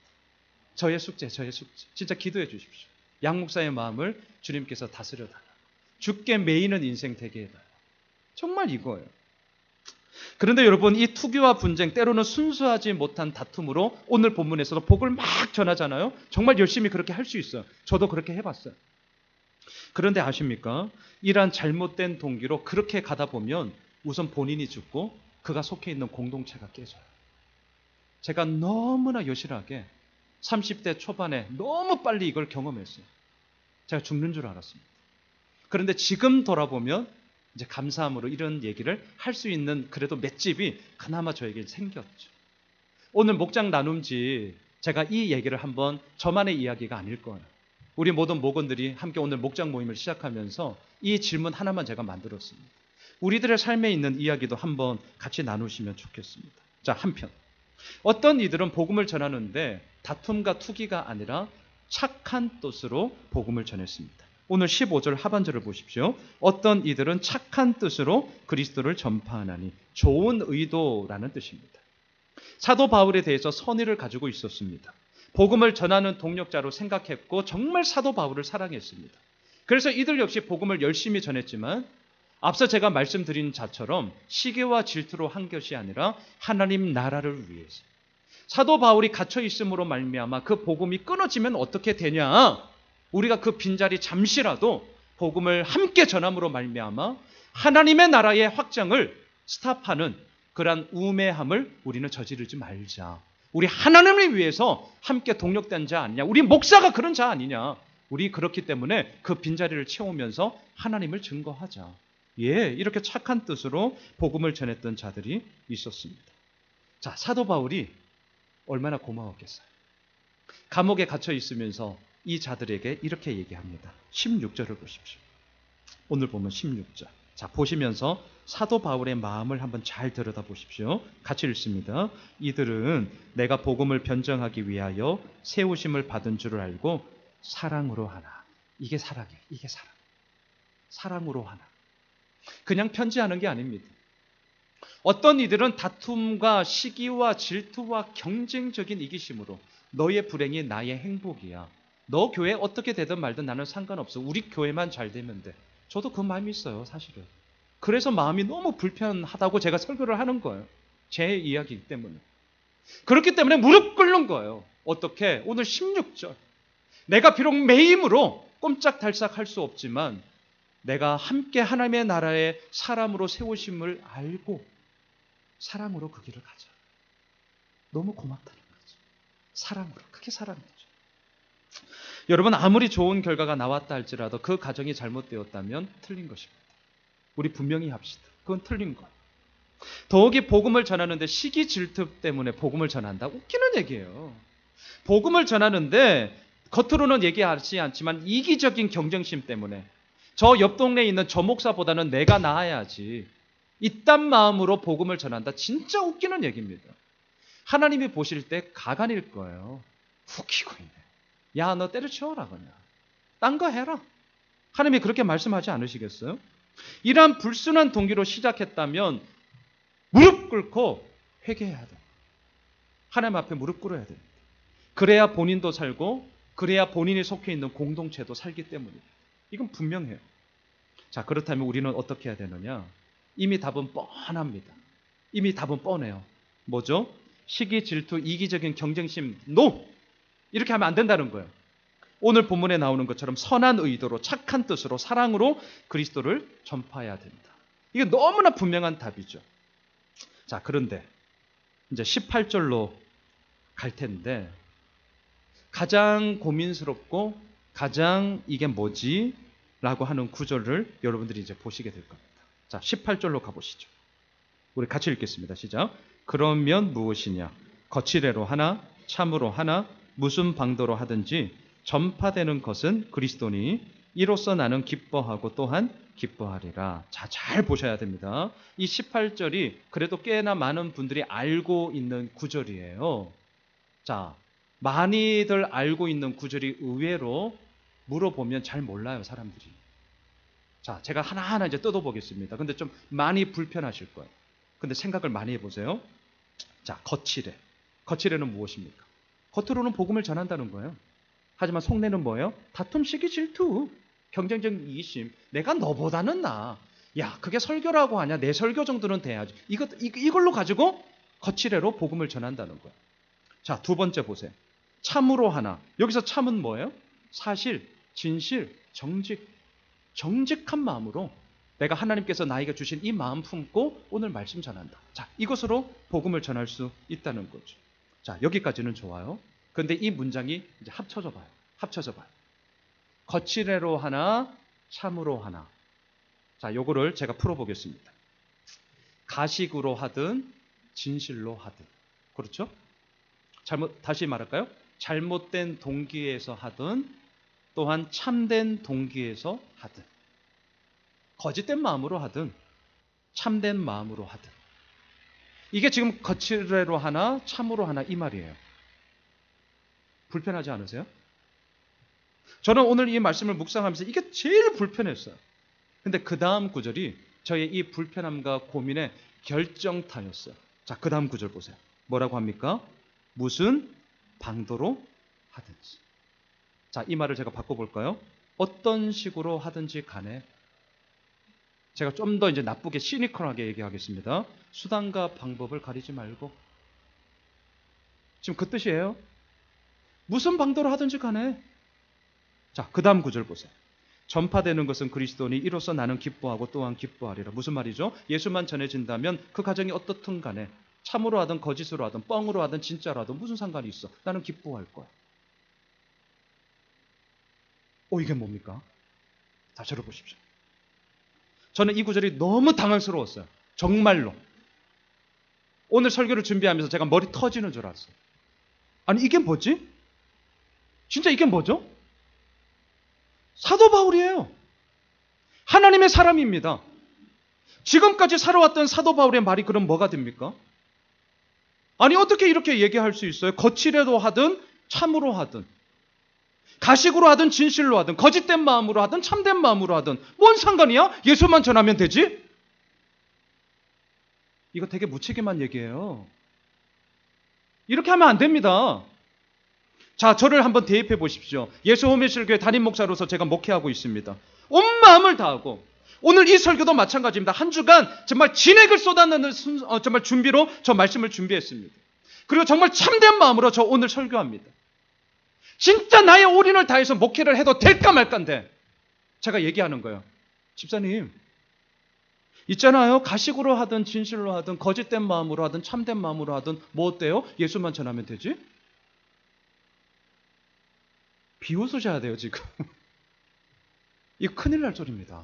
저의 숙제. 진짜 기도해 주십시오. 양 목사의 마음을 주님께서 다스려 달라고. 죽게 매이는 인생 되게 해달라고. 정말 이거예요. 그런데 여러분, 이 투기와 분쟁, 때로는 순수하지 못한 다툼으로 오늘 본문에서도 복을 막 전하잖아요. 정말 열심히 그렇게 할 수 있어요. 저도 그렇게 해봤어요. 그런데 아십니까? 이러한 잘못된 동기로 그렇게 가다 보면 우선 본인이 죽고 그가 속해 있는 공동체가 깨져요. 제가 너무나 여실하게 30대 초반에 너무 빨리 이걸 경험했어요. 제가 죽는 줄 알았습니다. 그런데 지금 돌아보면 이제 감사함으로 이런 얘기를 할 수 있는 그래도 맷집이 그나마 저에게 생겼죠. 오늘 목장 나눔지 제가 이 얘기를 한번 저만의 이야기가 아닐 거예요. 우리 모든 목원들이 함께 오늘 목장 모임을 시작하면서 이 질문 하나만 제가 만들었습니다. 우리들의 삶에 있는 이야기도 한번 같이 나누시면 좋겠습니다. 자, 한편 어떤 이들은 복음을 전하는데 다툼과 투기가 아니라 착한 뜻으로 복음을 전했습니다. 오늘 15절 하반절을 보십시오. 어떤 이들은 착한 뜻으로 그리스도를 전파하나니, 좋은 의도라는 뜻입니다. 사도 바울에 대해서 선의를 가지고 있었습니다. 복음을 전하는 동력자로 생각했고 정말 사도 바울을 사랑했습니다. 그래서 이들 역시 복음을 열심히 전했지만 앞서 제가 말씀드린 자처럼 시기와 질투로 한 것이 아니라 하나님 나라를 위해서. 사도 바울이 갇혀 있음으로 말미암아 그 복음이 끊어지면 어떻게 되냐? 우리가 그 빈자리 잠시라도 복음을 함께 전함으로 말미암아 하나님의 나라의 확장을 스탑하는 그러한 우매함을 우리는 저지르지 말자. 우리 하나님을 위해서 함께 동력된 자 아니냐? 우리 목사가 그런 자 아니냐? 우리 그렇기 때문에 그 빈자리를 채우면서 하나님을 증거하자. 예, 이렇게 착한 뜻으로 복음을 전했던 자들이 있었습니다. 자, 사도 바울이 얼마나 고마웠겠어요. 감옥에 갇혀 있으면서 이 자들에게 이렇게 얘기합니다. 16절을 보십시오. 오늘 보면 16절. 자, 보시면서 사도 바울의 마음을 한번 잘 들여다 보십시오. 같이 읽습니다. 이들은 내가 복음을 변정하기 위하여 세우심을 받은 줄을 알고 사랑으로 하나. 이게 사랑이에요. 이게 사랑. 사랑으로 하나. 그냥 편지하는 게 아닙니다. 어떤 이들은 다툼과 시기와 질투와 경쟁적인 이기심으로 너의 불행이 나의 행복이야. 너 교회 어떻게 되든 말든 나는 상관없어. 우리 교회만 잘 되면 돼. 저도 그 마음이 있어요, 사실은. 그래서 마음이 너무 불편하다고 제가 설교를 하는 거예요. 제 이야기이기 때문에. 그렇기 때문에 무릎 꿇는 거예요. 어떻게? 오늘 16절. 내가 비록 매임으로 꼼짝달싹 할 수 없지만 내가 함께 하나님의 나라의 사람으로 세우심을 알고 사랑으로 그 길을 가자. 너무 고맙다는 거죠. 사랑으로. 그게 사랑이죠. 여러분, 아무리 좋은 결과가 나왔다 할지라도 그 가정이 잘못되었다면 틀린 것입니다. 우리 분명히 합시다. 그건 틀린 거예요. 더욱이 복음을 전하는데 시기 질투 때문에 복음을 전한다? 웃기는 얘기예요. 복음을 전하는데 겉으로는 얘기하지 않지만 이기적인 경쟁심 때문에 저 옆 동네에 있는 저 목사보다는 내가 나아야지, 이딴 마음으로 복음을 전한다. 진짜 웃기는 얘기입니다. 하나님이 보실 때 가관일 거예요. 웃기고 있네. 야, 너 때려치워라 그냥. 딴 거 해라. 하나님이 그렇게 말씀하지 않으시겠어요? 이러한 불순한 동기로 시작했다면 무릎 꿇고 회개해야 돼요. 하나님 앞에 무릎 꿇어야 됩니다. 그래야 본인도 살고 그래야 본인이 속해 있는 공동체도 살기 때문입니다. 이건 분명해요. 자, 그렇다면 우리는 어떻게 해야 되느냐? 이미 답은 뻔합니다. 이미 답은 뻔해요. 뭐죠? 시기, 질투, 이기적인 경쟁심, 노! 이렇게 하면 안 된다는 거예요. 오늘 본문에 나오는 것처럼 선한 의도로, 착한 뜻으로, 사랑으로 그리스도를 전파해야 된다. 이게 너무나 분명한 답이죠. 자, 그런데 이제 18절로 갈 텐데 가장 고민스럽고 가장 이게 뭐지? 라고 하는 구절을 여러분들이 이제 보시게 될 겁니다. 자, 18절로 가보시죠. 우리 같이 읽겠습니다. 시작. 그러면 무엇이냐? 거칠애로 하나, 참으로 하나, 무슨 방도로 하든지 전파되는 것은 그리스도니 이로써 나는 기뻐하고 또한 기뻐하리라. 자, 잘 보셔야 됩니다. 이 18절이 그래도 꽤나 많은 분들이 알고 있는 구절이에요. 자, 많이들 알고 있는 구절이 의외로 물어보면 잘 몰라요, 사람들이. 자, 제가 하나하나 이제 뜯어보겠습니다. 근데 좀 많이 불편하실 거예요. 근데 생각을 많이 해보세요. 자, 거칠해. 거칠해는 무엇입니까? 겉으로는 복음을 전한다는 거예요. 하지만 속내는 뭐예요? 다툼, 시기, 질투, 경쟁적 이기심. 내가 너보다는 나아. 야, 그게 설교라고 하냐? 내 설교 정도는 돼야지. 이걸로 가지고 거칠애로 복음을 전한다는 거예요. 자, 두 번째 보세요. 참으로 하나. 여기서 참은 뭐예요? 사실, 진실, 정직. 정직한 마음으로 내가 하나님께서 나에게 주신 이 마음 품고 오늘 말씀 전한다. 자, 이것으로 복음을 전할 수 있다는 거죠. 자, 여기까지는 좋아요. 그런데 이 문장이 이제 합쳐져 봐요. 거칠애로 하나, 참으로 하나. 자, 요거를 제가 풀어보겠습니다. 가식으로 하든 진실로 하든. 그렇죠? 다시 말할까요? 잘못된 동기에서 하든 또한 참된 동기에서 하든, 거짓된 마음으로 하든 참된 마음으로 하든, 이게 지금 거칠애로 하나 참으로 하나 이 말이에요. 불편하지 않으세요? 저는 오늘 이 말씀을 묵상하면서 이게 제일 불편했어요. 근데 그 다음 구절이 저의 이 불편함과 고민의 결정타였어요. 자, 그 다음 구절 보세요. 뭐라고 합니까? 무슨 방도로 하든지. 자, 이 말을 제가 바꿔볼까요? 어떤 식으로 하든지 간에, 제가 좀 더 이제 나쁘게 시니컬하게 얘기하겠습니다. 수단과 방법을 가리지 말고. 지금 그 뜻이에요. 무슨 방도로 하든지 간에. 자, 그 다음 구절 보세요. 전파되는 것은 그리스도니 이로써 나는 기뻐하고 또한 기뻐하리라. 무슨 말이죠? 예수만 전해진다면 그 가정이 어떻든 간에 참으로 하든 거짓으로 하든 뻥으로 하든 진짜로 하든 무슨 상관이 있어? 나는 기뻐할 거야. 이게 뭡니까? 다 들어보십시오. 저는 이 구절이 너무 당황스러웠어요. 정말로. 오늘 설교를 준비하면서 제가 머리 터지는 줄 알았어요. 아니, 이게 뭐지? 진짜 이게 뭐죠? 사도 바울이에요. 하나님의 사람입니다. 지금까지 살아왔던 사도 바울의 말이 그럼 뭐가 됩니까? 아니, 어떻게 이렇게 얘기할 수 있어요? 거칠애로 하든 참으로 하든, 가식으로 하든 진실로 하든, 거짓된 마음으로 하든 참된 마음으로 하든 뭔 상관이야? 예수만 전하면 되지? 이거 되게 무책임한 얘기예요. 이렇게 하면 안 됩니다. 자, 저를 한번 대입해 보십시오. 예수 호밀실교회 담임 목사로서 제가 목회하고 있습니다. 온 마음을 다하고 오늘 이 설교도 마찬가지입니다. 한 주간 정말 진액을 쏟아내는 정말 준비로 저 말씀을 준비했습니다. 그리고 정말 참된 마음으로 저 오늘 설교합니다. 진짜 나의 올인을 다해서 목회를 해도 될까 말까인데 제가 얘기하는 거예요. 집사님, 있잖아요. 가식으로 하든 진실로 하든 거짓된 마음으로 하든 참된 마음으로 하든 뭐 어때요? 예수만 전하면 되지? 비웃으셔야 돼요, 지금. 이거 큰일 날 소리입니다.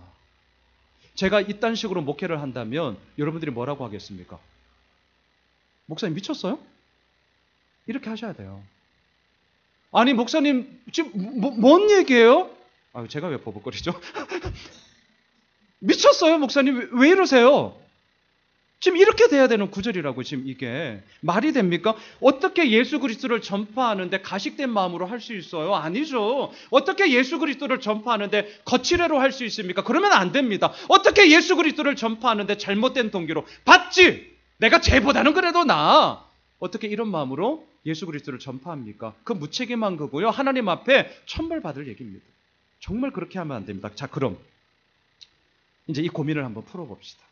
제가 이딴 식으로 목회를 한다면 여러분들이 뭐라고 하겠습니까? 목사님 미쳤어요? 이렇게 하셔야 돼요. 아니, 목사님 지금 뭔 얘기예요? 제가 왜 버벅거리죠? 미쳤어요, 목사님. 왜 이러세요? 지금 이렇게 돼야 되는 구절이라고. 지금 이게 말이 됩니까? 어떻게 예수 그리스도를 전파하는데 가식된 마음으로 할 수 있어요? 아니죠. 어떻게 예수 그리스도를 전파하는데 거칠애로 할 수 있습니까? 그러면 안 됩니다. 어떻게 예수 그리스도를 전파하는데 잘못된 동기로 받지? 내가 쟤보다는 그래도 나아. 어떻게 이런 마음으로 예수 그리스도를 전파합니까? 그 무책임한 거고요. 하나님 앞에 천벌받을 얘기입니다. 정말 그렇게 하면 안 됩니다. 자, 그럼 이제 이 고민을 한번 풀어봅시다.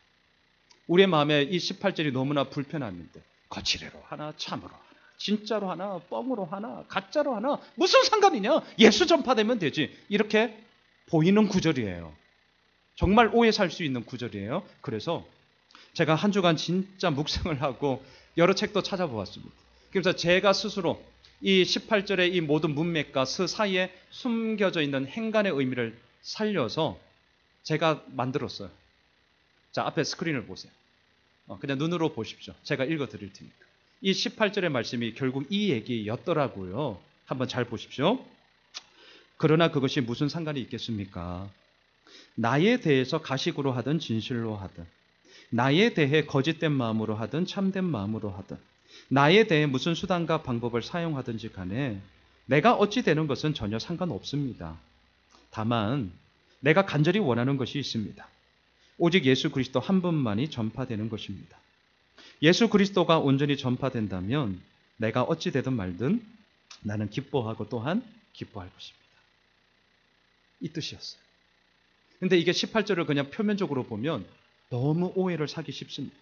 우리의 마음에 이 18절이 너무나 불편했는데 거칠애로 하나, 참으로 하나, 진짜로 하나, 뻥으로 하나, 가짜로 하나 무슨 상관이냐? 예수 전파되면 되지. 이렇게 보이는 구절이에요. 정말 오해 살 수 있는 구절이에요. 그래서 제가 한 주간 진짜 묵상을 하고 여러 책도 찾아보았습니다. 그래서 제가 스스로 이 18절의 이 모든 문맥과 그 사이에 숨겨져 있는 행간의 의미를 살려서 제가 만들었어요. 자, 앞에 스크린을 보세요. 그냥 눈으로 보십시오. 제가 읽어드릴 테니까. 이 18절의 말씀이 결국 이 얘기였더라고요. 한번 잘 보십시오. 그러나 그것이 무슨 상관이 있겠습니까? 나에 대해서 가식으로 하든 진실로 하든, 나에 대해 거짓된 마음으로 하든 참된 마음으로 하든, 나에 대해 무슨 수단과 방법을 사용하든지 간에 내가 어찌 되는 것은 전혀 상관없습니다. 다만 내가 간절히 원하는 것이 있습니다. 오직 예수 그리스도 한 분만이 전파되는 것입니다. 예수 그리스도가 온전히 전파된다면 내가 어찌 되든 말든 나는 기뻐하고 또한 기뻐할 것입니다. 이 뜻이었어요. 근데 이게 18절을 그냥 표면적으로 보면 너무 오해를 사기 쉽습니다.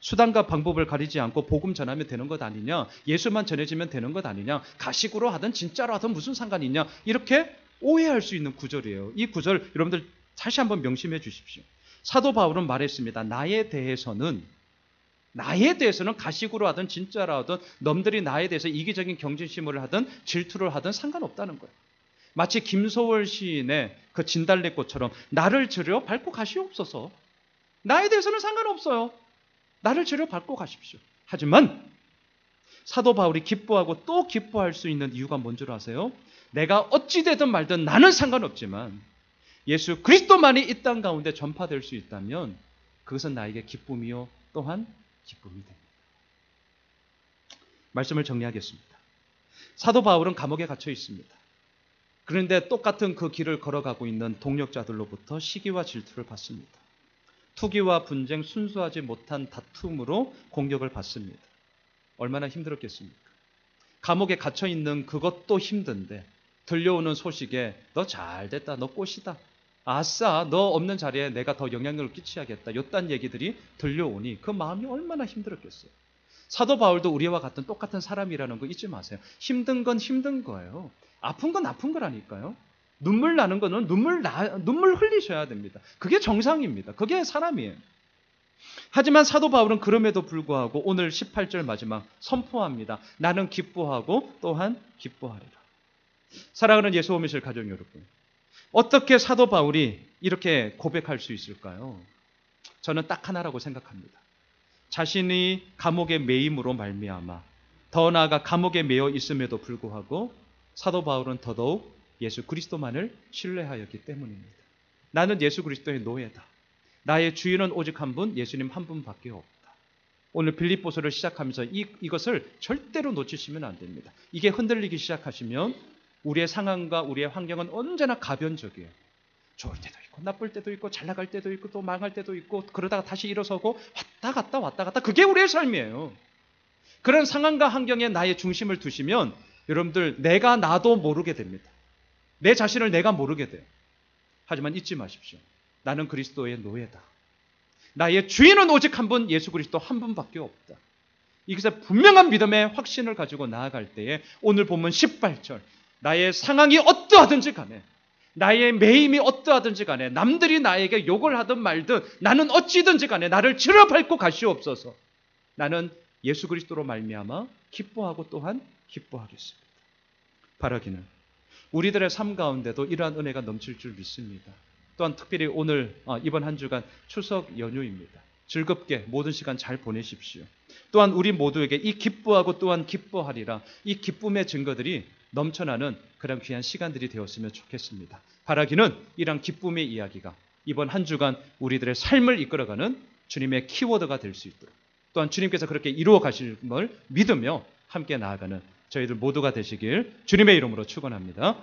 수단과 방법을 가리지 않고 복음 전하면 되는 것 아니냐, 예수만 전해지면 되는 것 아니냐, 가식으로 하든 진짜로 하든 무슨 상관이 있냐, 이렇게 오해할 수 있는 구절이에요. 이 구절 여러분들 다시 한번 명심해 주십시오. 사도 바울은 말했습니다. 나에 대해서는 가식으로 하든 진짜로 하든 넘들이 나에 대해서 이기적인 경쟁심을 하든 질투를 하든 상관없다는 거예요. 마치 김소월 시인의 그 진달래꽃처럼 나를 들여 밟고 가시옵소서. 나에 대해서는 상관없어요. 나를 들여 밟고 가십시오. 하지만 사도 바울이 기뻐하고 또 기뻐할 수 있는 이유가 뭔 줄 아세요? 내가 어찌 되든 말든 나는 상관없지만 예수 그리스도만이 이 땅 가운데 전파될 수 있다면 그것은 나에게 기쁨이요 또한 기쁨이 됩니다. 말씀을 정리하겠습니다. 사도 바울은 감옥에 갇혀 있습니다. 그런데 똑같은 그 길을 걸어가고 있는 동력자들로부터 시기와 질투를 받습니다. 투기와 분쟁, 순수하지 못한 다툼으로 공격을 받습니다. 얼마나 힘들었겠습니까? 감옥에 갇혀 있는 그것도 힘든데 들려오는 소식에 너 잘됐다, 너 꽃이다, 아싸, 너 없는 자리에 내가 더 영향력을 끼쳐야겠다, 이딴 얘기들이 들려오니 그 마음이 얼마나 힘들었겠어요. 사도 바울도 우리와 같은 똑같은 사람이라는 거 잊지 마세요. 힘든 건 힘든 거예요. 아픈 건 아픈 거라니까요. 눈물 나는 거는 눈물 흘리셔야 됩니다. 그게 정상입니다. 그게 사람이에요. 하지만 사도 바울은 그럼에도 불구하고 오늘 18절 마지막 선포합니다. 나는 기뻐하고 또한 기뻐하리라. 사랑하는 예수 오미실 가족 여러분, 어떻게 사도 바울이 이렇게 고백할 수 있을까요? 저는 딱 하나라고 생각합니다. 자신이 감옥에 매임으로 말미암아 더 나아가 감옥에 매여 있음에도 불구하고 사도 바울은 더더욱 예수 그리스도만을 신뢰하였기 때문입니다. 나는 예수 그리스도의 노예다. 나의 주인은 오직 한 분, 예수님 한 분밖에 없다. 오늘 빌립보서를 시작하면서 이것을 절대로 놓치시면 안 됩니다. 이게 흔들리기 시작하시면 우리의 상황과 우리의 환경은 언제나 가변적이에요. 좋을 때도 있고 나쁠 때도 있고 잘 나갈 때도 있고 또 망할 때도 있고 그러다가 다시 일어서고 왔다 갔다 그게 우리의 삶이에요. 그런 상황과 환경에 나의 중심을 두시면 여러분들 내가 나도 모르게 됩니다. 내 자신을 내가 모르게 돼요. 하지만 잊지 마십시오. 나는 그리스도의 노예다. 나의 주인은 오직 한 분, 예수 그리스도 한 분밖에 없다. 이것에 분명한 믿음의 확신을 가지고 나아갈 때에 오늘 본문 18절, 나의 상황이 어떠하든지 간에, 나의 매임이 어떠하든지 간에, 남들이 나에게 욕을 하든 말든 나는 어찌든지 간에 나를 치러 밟고 가시옵소서. 나는 예수 그리스도로 말미암아 기뻐하고 또한 기뻐하겠습니다. 바라기는 우리들의 삶 가운데도 이러한 은혜가 넘칠 줄 믿습니다. 또한 특별히 오늘 이번 한 주간 추석 연휴입니다. 즐겁게 모든 시간 잘 보내십시오. 또한 우리 모두에게 이 기뻐하고 또한 기뻐하리라, 이 기쁨의 증거들이 넘쳐나는 그런 귀한 시간들이 되었으면 좋겠습니다. 바라기는 이런 기쁨의 이야기가 이번 한 주간 우리들의 삶을 이끌어가는 주님의 키워드가 될 수 있도록, 또한 주님께서 그렇게 이루어 가실 걸 믿으며 함께 나아가는 저희들 모두가 되시길 주님의 이름으로 축원합니다.